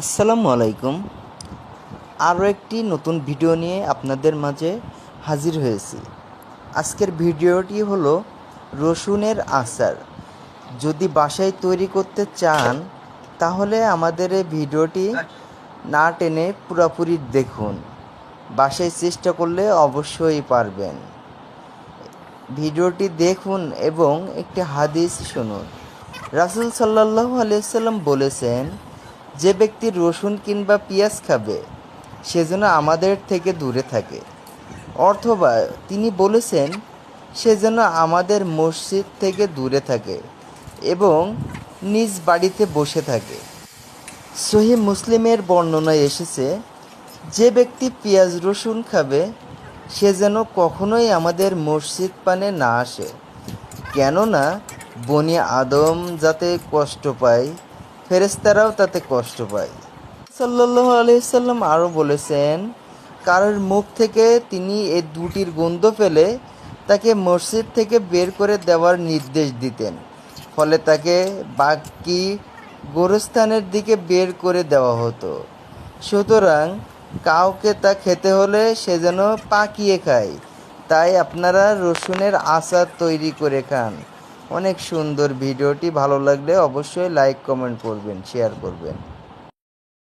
আসসালামু আলাইকুম। আরও একটি নতুন ভিডিও নিয়ে আপনাদের মাঝে হাজির হয়েছি। আজকের ভিডিওটি হলো রসুনের আচার। যদি বাসায় তৈরি করতে চান তাহলে আমাদের এই ভিডিওটি না টেনে পুরোপুরি দেখুন। বাসায় চেষ্টা করলে অবশ্যই পারবেন। ভিডিওটি দেখুন এবং একটি হাদিস শুনুন। রাসূল সাল্লাল্লাহু আলাইহি সাল্লাম বলেছেন, যে ব্যক্তি রসুন কিংবা পেঁয়াজ খাবে সে যেন আমাদের থেকে দূরে থাকে। অথবা তিনি বলেছেন, সে যেন আমাদের মসজিদ থেকে দূরে থাকে এবং নিজ বাড়িতে বসে থাকে। সহিহ মুসলিমের বর্ণনায় এসেছে, যে ব্যক্তি পেঁয়াজ রসুন খাবে সে যেন কখনোই আমাদের মসজিদ পানে না আসে, কেননা বনি আদম যাতে কষ্ট পায় ফেরেশতারাও তাতে কষ্ট পায়। সাল্লাল্লাহু আলাইহি সাল্লাম আরও বলেছেন, কারোর মুখ থেকে তিনি এই দুটির গন্ধ পেলে তাকে মসজিদ থেকে বের করে দেওয়ার নির্দেশ দিতেন, ফলে তাকে বাকি গোরস্থানের দিকে বের করে দেওয়া হতো। সুতরাং কাউকে তা খেতে হলে সে যেন পাকিয়ে খায়। তাই আপনারা রসুনের আচার তৈরি করে খান। অনেক সুন্দর ভিডিওটি ভালো লাগলে অবশ্যই লাইক কমেন্ট করবেন, শেয়ার করবেন।